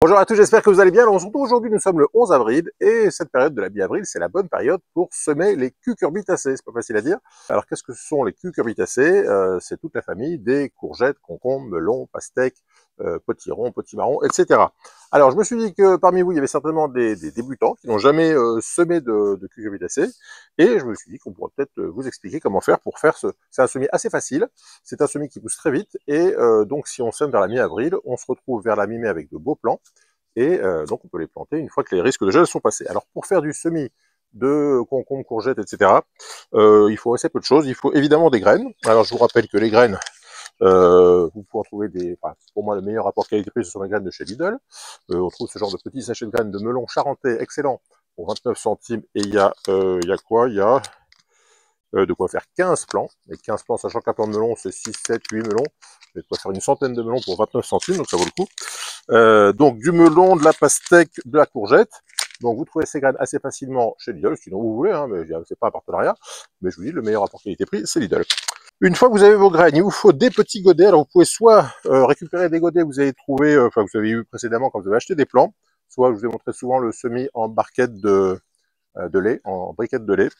Bonjour à tous, j'espère que vous allez bien. Alors, on se retrouve aujourd'hui, nous sommes le 11 avril, et cette période de la mi-avril, c'est la bonne période pour semer les cucurbitacées. C'est pas facile à dire. Alors, qu'est-ce que ce sont les cucurbitacées? C'est toute la famille des courgettes, concombres, melons, pastèques, potirons, potimarrons, etc. Alors, je me suis dit que parmi vous, il y avait certainement des débutants qui n'ont jamais semé de cucurbitacées, et je me suis dit qu'on pourrait peut-être vous expliquer comment faire pour faire ce... C'est un semis assez facile, c'est un semis qui pousse très vite, et donc si on sème vers la mi-avril, on se retrouve vers la mi-mai avec de beaux plants, et donc on peut les planter une fois que les risques de gel sont passés. Alors pour faire du semis de concombres, courgettes, etc., il faut assez peu de choses. Il faut évidemment des graines. Alors je vous rappelle que les graines, vous pouvez en trouver des... Enfin, pour moi, le meilleur rapport qualité-prix, ce sont les graines de chez Lidl. On trouve ce genre de petits sachets de graines de melon charentais excellent pour 29 centimes. Et il y a quoi? Il y a de quoi faire 15 plants. Et 15 plants, sachant qu'un plan de melon, c'est 6, 7, 8 melons. Vous de quoi faire une centaine de melons pour 29 centimes, donc ça vaut le coup. Donc du melon, de la pastèque, de la courgette. Donc vous trouvez ces graines assez facilement chez Lidl, sinon vous voulez, hein, mais c'est pas un partenariat. Mais je vous dis, le meilleur rapport qualité-prix, c'est Lidl. Une fois que vous avez vos graines, il vous faut des petits godets. Alors vous pouvez soit récupérer des godets que vous avez trouvé, enfin vous avez eu précédemment quand vous avez acheté des plants, soit je vous ai montré souvent le semis en barquette de lait, en briquette de lait.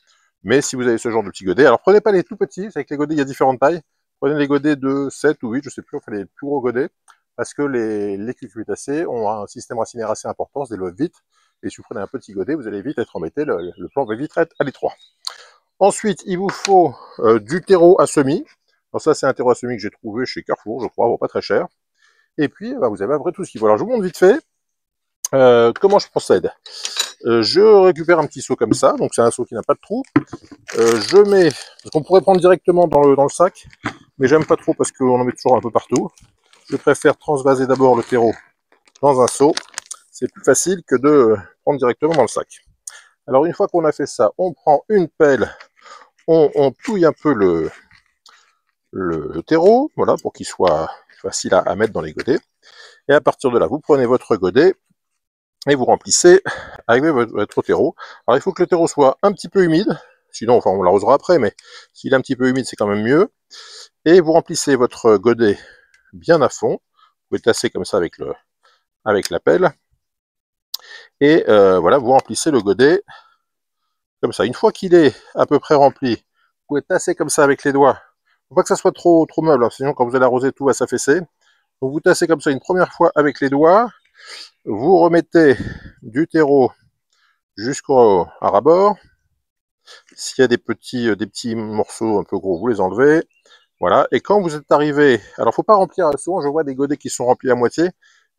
Mais si vous avez ce genre de petits godets, alors prenez pas les tout petits, c'est avec les godets il y a différentes tailles. Prenez les godets de 7 ou 8, je sais plus, enfin les plus gros godets, parce que les cucurbitacées ont un système racinaire assez important, se développent vite. Et si vous prenez un petit godet, vous allez vite être embêté, le plant va vite être à l'étroit. Ensuite, il vous faut du terreau à semis. Alors ça, c'est un terreau à semis que j'ai trouvé chez Carrefour, je crois, bon, pas très cher. Et puis, vous avez à peu près tout ce qu'il faut. Alors, je vous montre vite fait comment je procède. Je récupère un petit seau comme ça, donc c'est un seau qui n'a pas de trou. Je mets, parce qu'on pourrait prendre directement dans le sac, mais j'aime pas trop parce qu'on en met toujours un peu partout. Je préfère transvaser d'abord le terreau dans un seau. C'est plus facile que de prendre directement dans le sac. Alors une fois qu'on a fait ça, on prend une pelle, on touille un peu le terreau, voilà, pour qu'il soit facile à mettre dans les godets. Et à partir de là, vous prenez votre godet et vous remplissez avec votre terreau. Alors il faut que le terreau soit un petit peu humide, sinon, enfin on l'arrosera après, mais s'il est un petit peu humide, c'est quand même mieux. Et vous remplissez votre godet bien à fond. Vous pouvez tasser comme ça avec la pelle. Et voilà, vous remplissez le godet comme ça. Une fois qu'il est à peu près rempli, vous pouvez tasser comme ça avec les doigts. Il ne faut pas que ça soit trop molle, hein, sinon quand vous allez arroser, tout va s'affaisser. Donc vous tassez comme ça une première fois avec les doigts. Vous remettez du terreau jusqu'au ras-bord. S'il y a des petits morceaux un peu gros, vous les enlevez. Voilà. Et quand vous êtes arrivé, alors faut pas remplir, souvent je vois des godets qui sont remplis à moitié.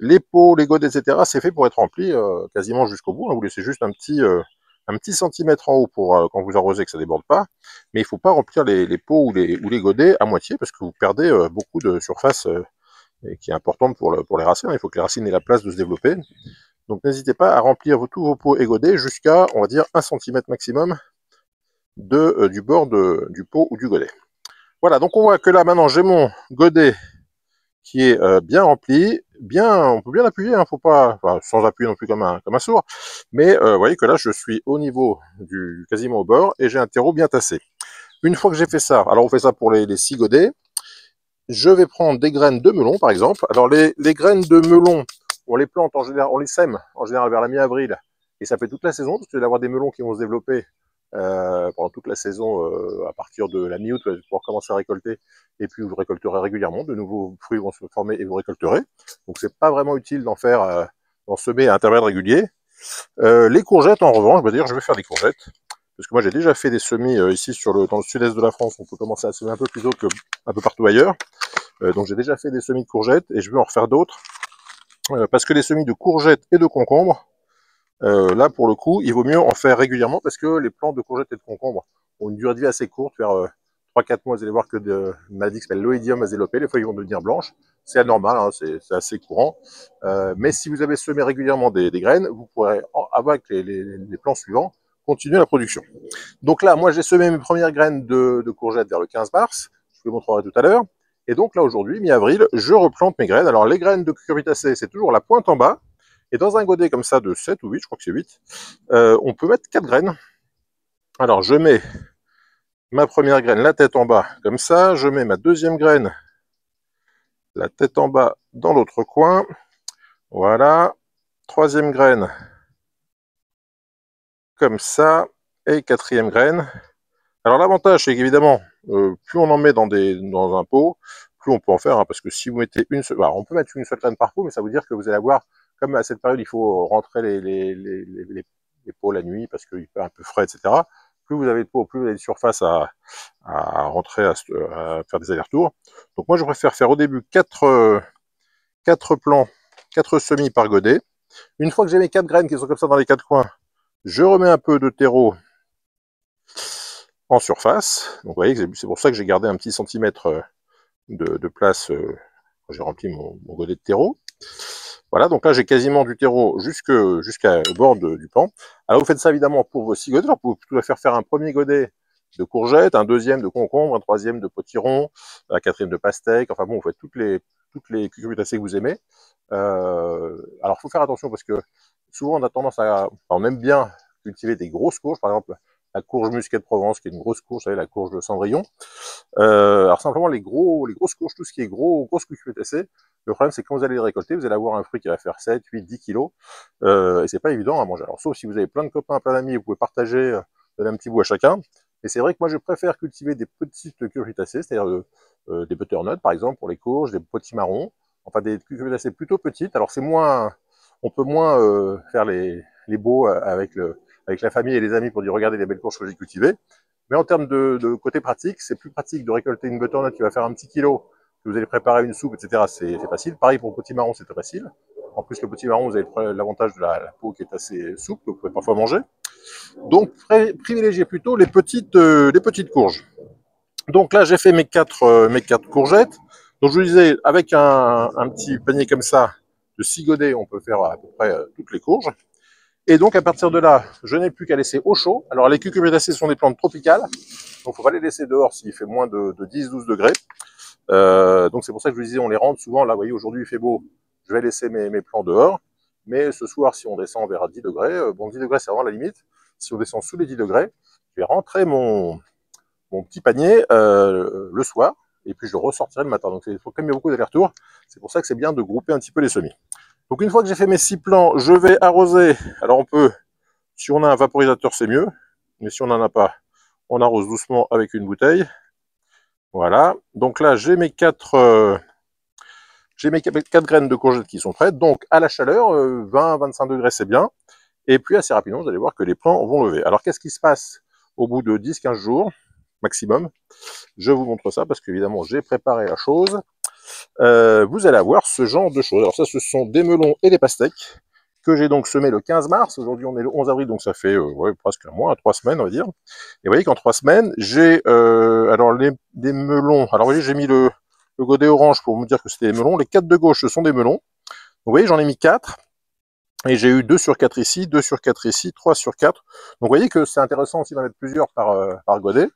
Les pots, les godets, etc., c'est fait pour être rempli quasiment jusqu'au bout. Hein. Vous laissez juste un petit centimètre en haut pour quand vous arrosez que ça déborde pas. Mais il faut pas remplir les pots ou les godets à moitié parce que vous perdez beaucoup de surface qui est importante pour les racines. Il faut que les racines aient la place de se développer. Donc n'hésitez pas à remplir tous vos pots et godets jusqu'à, on va dire, 1 cm maximum du bord du pot ou du godet. Voilà, donc on voit que là maintenant j'ai mon godet qui est bien rempli, on peut bien appuyer, hein, faut pas, enfin, sans appuyer non plus comme un sourd, mais vous voyez que là je suis au niveau quasiment au bord et j'ai un terreau bien tassé. Une fois que j'ai fait ça, alors on fait ça pour les 6 godets, je vais prendre des graines de melon par exemple. Alors les graines de melon, on les plante en général, on les sème en général vers la mi-avril et ça fait toute la saison parce que vous allez avoir des melons qui vont se développer pendant toute la saison à partir de la mi-août, vous allez pouvoir commencer à récolter et puis vous récolterez régulièrement, de nouveaux fruits vont se former et vous récolterez. Donc c'est pas vraiment utile d'en semer à intervalles réguliers. Les courgettes en revanche, d'ailleurs je vais faire des courgettes parce que moi j'ai déjà fait des semis ici dans le sud-est de la France, on peut commencer à semer un peu plus tôt qu'un peu partout ailleurs. Donc j'ai déjà fait des semis de courgettes et je vais en refaire d'autres parce que les semis de courgettes et de concombres, là pour le coup, il vaut mieux en faire régulièrement parce que les plants de courgettes et de concombres ont une durée de vie assez courte, vers 3-4 mois, vous allez voir que une maladie qui s'appelle l'oïdium va se développer, les feuilles vont devenir blanches, c'est anormal, hein, c'est assez courant, mais si vous avez semé régulièrement des graines, vous pourrez, avec les plants suivants, continuer la production. Donc là, moi j'ai semé mes premières graines de courgettes vers le 15 mars, je vous le montrerai tout à l'heure, et donc là aujourd'hui, mi-avril, je replante mes graines. Alors les graines de cucurbitacées, c'est toujours la pointe en bas, et dans un godet comme ça de 7 ou 8, je crois que c'est 8, on peut mettre 4 graines. Alors je mets ma première graine, la tête en bas, comme ça. Je mets ma deuxième graine, la tête en bas, dans l'autre coin. Voilà. troisième graine comme ça, et quatrième graine. Alors l'avantage, c'est qu'évidemment, plus on en met dans un pot, plus on peut en faire, hein, parce que si vous mettez une seule, on peut mettre une seule graine par pot, mais ça veut dire que vous allez avoir, comme à cette période, il faut rentrer les pots la nuit, parce qu'il fait un peu frais, etc. Plus vous avez de pots, plus vous avez de surface à rentrer, à faire des allers-retours. Donc moi, je préfère faire au début 4 plants, 4 semis par godet. Une fois que j'ai mes 4 graines qui sont comme ça dans les 4 coins, je remets un peu de terreau en surface. Donc vous voyez, c'est pour ça que j'ai gardé un petit centimètre de place quand j'ai rempli mon godet de terreau. Voilà, donc là j'ai quasiment du terreau jusqu'au bord du pan. Alors vous faites ça évidemment pour vos 6 godets. Alors vous pouvez faire un premier godet de courgettes, un deuxième de concombre, un troisième de potiron, un quatrième de pastèque. Enfin bon, vous faites toutes les cucurbitacées que vous aimez. Alors il faut faire attention parce que souvent on a tendance on aime bien cultiver des grosses courges, par exemple la courge musquée de Provence, qui est une grosse courge, vous savez, la courge de Cendrillon. Alors simplement les grosses courges, tout ce qui est grosses cucurbitacées, le problème c'est que quand vous allez les récolter, vous allez avoir un fruit qui va faire 7, 8, 10 kilos, et c'est pas évident à manger. Alors sauf si vous avez plein de copains, plein d'amis, vous pouvez partager, donner un petit bout à chacun. Et c'est vrai que moi je préfère cultiver des petites cucurbitacées, c'est-à-dire des butternuts par exemple pour les courges, des potimarrons, enfin des cucurbitacées plutôt petites. Alors c'est moins, on peut moins faire les beaux avec la famille et les amis pour dire regardez les belles courges que j'ai cultivées. Mais en termes de côté pratique, c'est plus pratique de récolter une butternut qui va faire un petit kilo, que vous allez préparer une soupe, etc. C'est facile. Pareil pour le potimarron, c'est très facile. En plus, le potimarron, vous avez l'avantage de la peau qui est assez souple, que vous pouvez parfois manger. Donc, privilégiez plutôt les petites courges. Donc là, j'ai fait mes quatre courgettes. Donc, je vous disais, avec un petit panier comme ça, de 6 godets, on peut faire à peu près toutes les courges. Et donc, à partir de là, je n'ai plus qu'à laisser au chaud. Alors, les cucurbitacées sont des plantes tropicales. Donc, il ne faut pas les laisser dehors s'il fait moins de 10-12 degrés. Donc, c'est pour ça que je vous disais, on les rentre souvent. Là, vous voyez, aujourd'hui, il fait beau. Je vais laisser mes plants dehors. Mais ce soir, si on descend vers 10 degrés, bon, 10 degrés, c'est vraiment la limite. Si on descend sous les 10 degrés, je vais rentrer mon petit panier le soir. Et puis, je le ressortirai le matin. Donc, il faut quand même y avoir beaucoup d'allers-retours. C'est pour ça que c'est bien de grouper un petit peu les semis. Donc, une fois que j'ai fait mes 6 plants, je vais arroser. Alors, on peut, si on a un vaporisateur, c'est mieux. Mais si on n'en a pas, on arrose doucement avec une bouteille. Voilà. Donc là, j'ai mes 4 graines de courgettes qui sont prêtes. Donc, à la chaleur, 20-25 degrés, c'est bien. Et puis, assez rapidement, vous allez voir que les plants vont lever. Alors, qu'est-ce qui se passe au bout de 10-15 jours maximum? Je vous montre ça parce qu'évidemment, j'ai préparé la chose. Vous allez avoir ce genre de choses. Alors ça, ce sont des melons et des pastèques que j'ai donc semé le 15 mars. Aujourd'hui, on est le 11 avril, donc ça fait presque un mois, 3 semaines, on va dire. Et vous voyez qu'en 3 semaines, j'ai alors des melons. Alors vous voyez, j'ai mis le godet orange pour vous dire que c'était des melons. Les 4 de gauche, ce sont des melons. Vous voyez, j'en ai mis 4. Et j'ai eu 2 sur 4 ici, 2 sur 4 ici, 3 sur 4. Donc vous voyez que c'est intéressant aussi d'en mettre plusieurs par godet.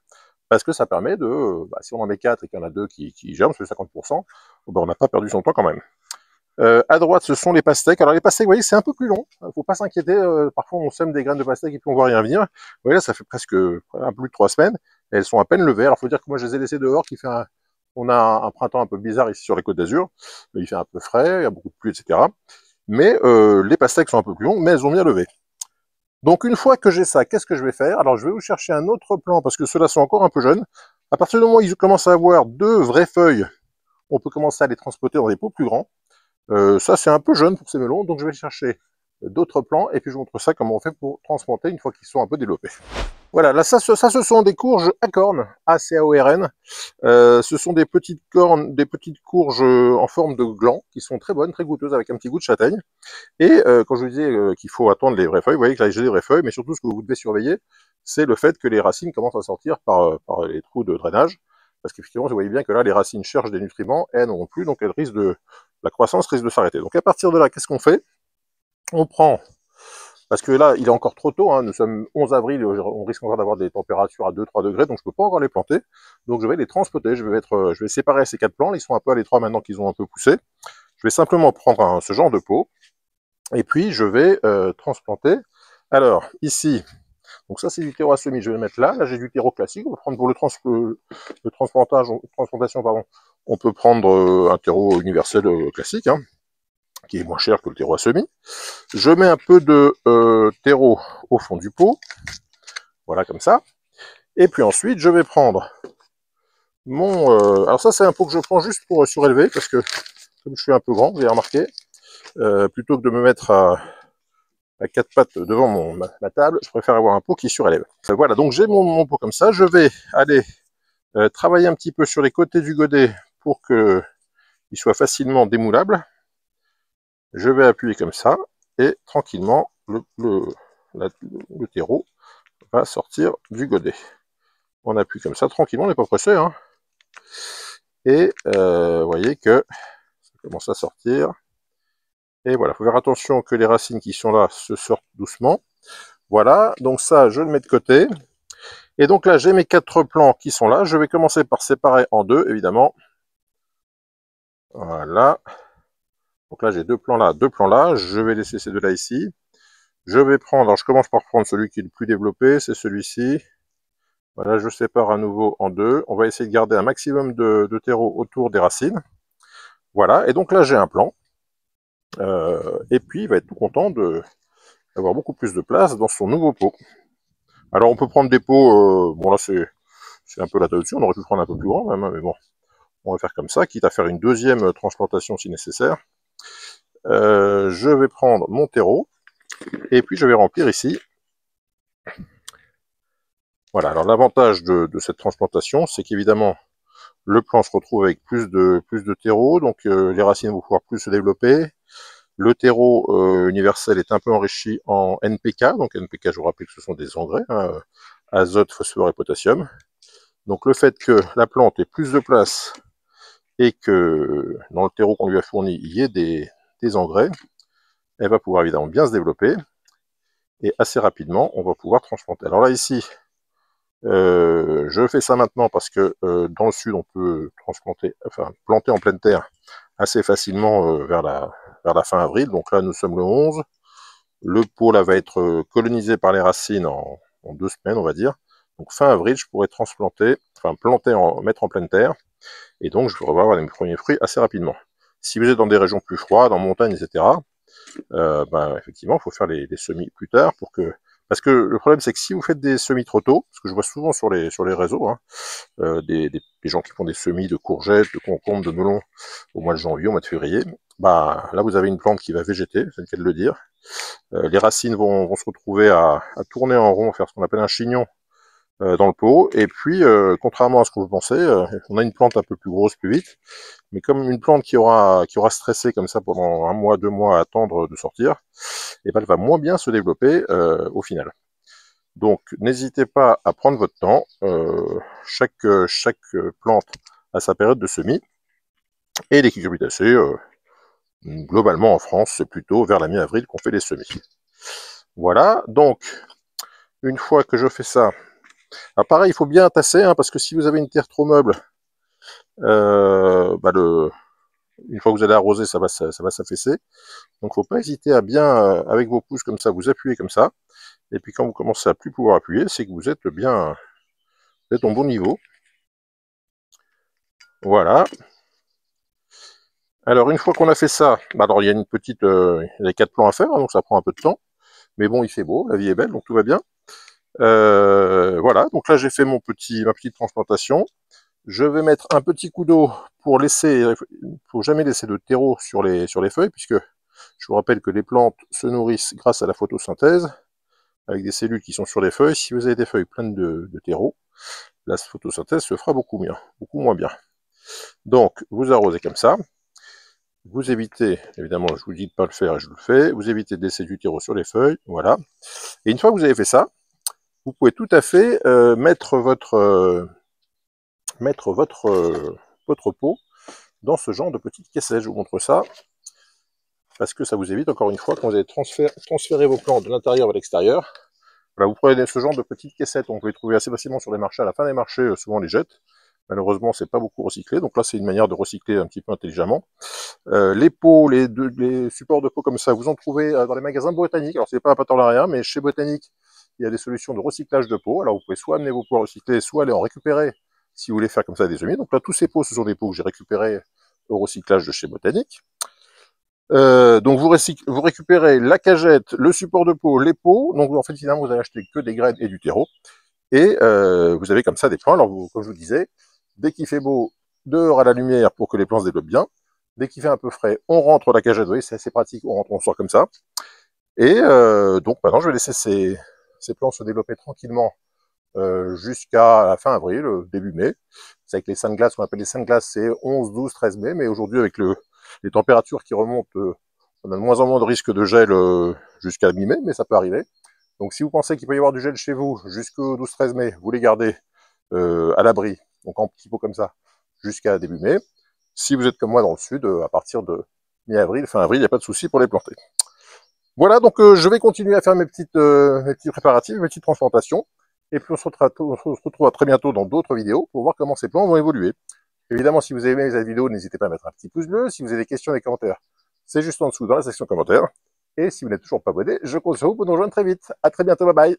Parce que ça permet de, si on en met 4 et qu'il y en a 2 qui germent, c'est 50%, on n'a pas perdu son temps quand même. À droite, ce sont les pastèques. Alors les pastèques, vous voyez, c'est un peu plus long. Il ne faut pas s'inquiéter. Parfois, on sème des graines de pastèques et puis on ne voit rien venir. Vous voyez, là, ça fait presque un peu plus de 3 semaines. Et elles sont à peine levées. Alors, il faut dire que moi, je les ai laissées dehors. On a un printemps un peu bizarre ici sur les Côtes d'Azur. Il fait un peu frais, il y a beaucoup de pluie, etc. Mais les pastèques sont un peu plus longues, mais elles ont bien levé. Donc une fois que j'ai ça, qu'est-ce que je vais faire? Alors je vais vous chercher un autre plant parce que ceux-là sont encore un peu jeunes. À partir du moment où ils commencent à avoir 2 vraies feuilles, on peut commencer à les transporter dans des pots plus grands. Ça c'est un peu jeune pour ces melons, donc je vais chercher d'autres plants et puis je vous montre ça comment on fait pour transplanter une fois qu'ils sont un peu développés. Voilà, là ça ce sont des courges à cornes, ACAORN. Ce sont des petites courges en forme de gland qui sont très bonnes, très goûteuses avec un petit goût de châtaigne. Et quand je vous disais qu'il faut attendre les vraies feuilles, vous voyez que là j'ai des vraies feuilles, mais surtout ce que vous devez surveiller, c'est le fait que les racines commencent à sortir par les trous de drainage. Parce qu'effectivement, vous voyez bien que là, les racines cherchent des nutriments, elles n'en ont plus, donc la croissance risque de s'arrêter. Donc à partir de là, qu'est-ce qu'on fait? On prend, parce que là, il est encore trop tôt, hein, nous sommes 11 avril, on risque encore d'avoir des températures à 2-3 degrés, donc je ne peux pas encore les planter. Donc je vais les transplanter, je vais séparer ces 4 plants, ils sont un peu à l'étroit maintenant qu'ils ont un peu poussé. Je vais simplement prendre ce genre de pot, et puis je vais transplanter. Alors ici, donc ça c'est du terreau à semis, je vais le mettre là. Là j'ai du terreau classique. On va prendre pour transplantation, pardon. On peut prendre un terreau universel classique. Hein. qui est moins cher que le terreau à semis. Je mets un peu de terreau au fond du pot, voilà comme ça. Et puis ensuite, je vais prendre mon... alors ça, c'est un pot que je prends juste pour surélever, parce que comme je suis un peu grand, vous avez remarqué, plutôt que de me mettre à quatre pattes devant ma table, je préfère avoir un pot qui surélève. Voilà, donc j'ai mon pot comme ça. Je vais aller travailler un petit peu sur les côtés du godet pour qu'il soit facilement démoulable. Je vais appuyer comme ça, et tranquillement, le terreau va sortir du godet. On appuie comme ça, tranquillement, on n'est pas pressé, hein. Et vous voyez que ça commence à sortir. Et voilà, il faut faire attention que les racines qui sont là se sortent doucement. Voilà, donc ça, je le mets de côté. Et donc là, j'ai mes 4 plants qui sont là. Je vais commencer par séparer en 2, évidemment. Voilà. Donc là, j'ai 2 plants là, 2 plants là. Je vais laisser ces 2 là ici. Je vais prendre, alors je commence par prendre celui qui est le plus développé, c'est celui-ci. Voilà, je sépare à nouveau en 2. On va essayer de garder un maximum de terreau autour des racines. Voilà, et donc là, j'ai un plant. Et puis, il va être tout content d'avoir beaucoup plus de place dans son nouveau pot. Alors, on peut prendre des pots, bon là, c'est un peu la taille dessus, on aurait pu prendre un peu plus grand même, hein, mais bon, on va faire comme ça, quitte à faire une deuxième transplantation si nécessaire. Je vais prendre mon terreau, et puis je vais remplir ici. Voilà, alors l'avantage de cette transplantation, c'est qu'évidemment, le plant se retrouve avec plus de terreau, donc les racines vont pouvoir plus se développer. Le terreau universel est un peu enrichi en NPK, donc NPK, je vous rappelle que ce sont des engrais, hein, azote, phosphore et potassium. Donc le fait que la plante ait plus de place et que dans le terreau qu'on lui a fourni, il y ait des engrais, elle va pouvoir évidemment bien se développer, et assez rapidement, on va pouvoir transplanter. Alors là, ici, je fais ça maintenant parce que dans le sud, on peut planter en pleine terre assez facilement vers la fin avril. Donc là, nous sommes le 11. Le pot là va être colonisé par les racines en 2 semaines, on va dire. Donc fin avril, je pourrais transplanter, mettre en pleine terre. Et donc, je pourrais avoir mes premiers fruits assez rapidement. Si vous êtes dans des régions plus froides, en montagne, etc., effectivement, il faut faire les semis plus tard parce que le problème, c'est que si vous faites des semis trop tôt, parce que je vois souvent sur les réseaux, hein, des gens qui font des semis de courgettes, de concombres, de melons au mois de janvier, au mois de février, là, vous avez une plante qui va végéter, c'est le cas de le dire. Les racines vont se retrouver à tourner en rond, faire ce qu'on appelle un chignon dans le pot, et puis, contrairement à ce que vous pensez, on a une plante un peu plus grosse plus vite, mais comme une plante qui aura stressé comme ça pendant 1 mois, 2 mois à attendre de sortir, et elle va moins bien se développer au final. Donc, n'hésitez pas à prendre votre temps. Chaque plante a sa période de semis, et les cucurbitacées, globalement en France, c'est plutôt vers la mi-avril qu'on fait les semis. Voilà, donc, une fois que je fais ça, pareil, il faut bien tasser, hein, parce que si vous avez une terre trop meuble, une fois que vous allez arroser, ça va s'affaisser. Donc, il ne faut pas hésiter à bien, avec vos pouces comme ça, vous appuyer comme ça. Et puis, quand vous commencez à plus pouvoir appuyer, c'est que vous êtes bien, vous êtes au bon niveau. Voilà. Alors, une fois qu'on a fait ça, alors il y a il y a 4 plans à faire, hein, donc ça prend un peu de temps. Mais bon, il fait beau, la vie est belle, donc tout va bien. Voilà, donc là j'ai fait ma petite transplantation. Je vais mettre un petit coup d'eau pour laisser, il faut jamais laisser de terreau sur les feuilles, puisque je vous rappelle que les plantes se nourrissent grâce à la photosynthèse, avec des cellules qui sont sur les feuilles. Si vous avez des feuilles pleines de terreau, la photosynthèse se fera beaucoup moins bien. Donc, vous arrosez comme ça. Vous évitez, évidemment, je vous dis de ne pas le faire et je le fais, vous évitez de laisser du terreau sur les feuilles, voilà. Et une fois que vous avez fait ça, vous pouvez tout à fait mettre votre pot dans ce genre de petite caissette. Je vous montre ça, parce que ça vous évite, encore une fois, quand vous allez transférer vos plants de l'intérieur vers l'extérieur. Voilà, vous prenez ce genre de petites caissettes, on peut les trouver assez facilement sur les marchés. À la fin des marchés, souvent on les jette. Malheureusement, c'est pas beaucoup recyclé, donc là c'est une manière de recycler un petit peu intelligemment. Les pots, les supports de pots comme ça, vous en trouvez dans les magasins botaniques. Alors c'est pas un partenariat, mais chez Botanique, il y a des solutions de recyclage de pots. Alors vous pouvez soit amener vos pots à recycler, soit aller en récupérer si vous voulez faire comme ça des semis. Donc là, tous ces pots, ce sont des pots que j'ai récupérés au recyclage de chez Botanique. Donc vous récupérez la cagette, le support de pot, les pots. Donc en fait finalement vous allez acheter que des graines et du terreau. Et vous avez comme ça des plants. Alors comme je vous disais, dès qu'il fait beau, dehors à la lumière pour que les plants se développent bien. Dès qu'il fait un peu frais, on rentre la cagette. Vous voyez, c'est assez pratique. On rentre, on sort comme ça. Et donc maintenant je vais laisser ces plants se développer tranquillement jusqu'à la fin avril, début mai. C'est avec les saints de glace, qu'on appelle les saints de glace, c'est 11, 12, 13 mai. Mais aujourd'hui avec les températures qui remontent, on a de moins en moins de risque de gel jusqu'à mi-mai, mais ça peut arriver. Donc si vous pensez qu'il peut y avoir du gel chez vous jusqu'au 12-13 mai, vous les gardez à l'abri, donc en petits pots comme ça, jusqu'à début mai. Si vous êtes comme moi dans le sud, à partir de mi-avril, fin avril, il n'y a pas de souci pour les planter. Voilà, donc je vais continuer à faire mes petits préparatifs, mes petites transplantations. Et puis on se retrouve très bientôt dans d'autres vidéos pour voir comment ces plants vont évoluer. Évidemment, si vous avez aimé cette vidéo, n'hésitez pas à mettre un petit pouce bleu. Si vous avez des questions, des commentaires, c'est juste en dessous dans la section commentaires. Et si vous n'êtes toujours pas abonné, je compte sur vous pour nous rejoindre très vite. À très bientôt, bye bye.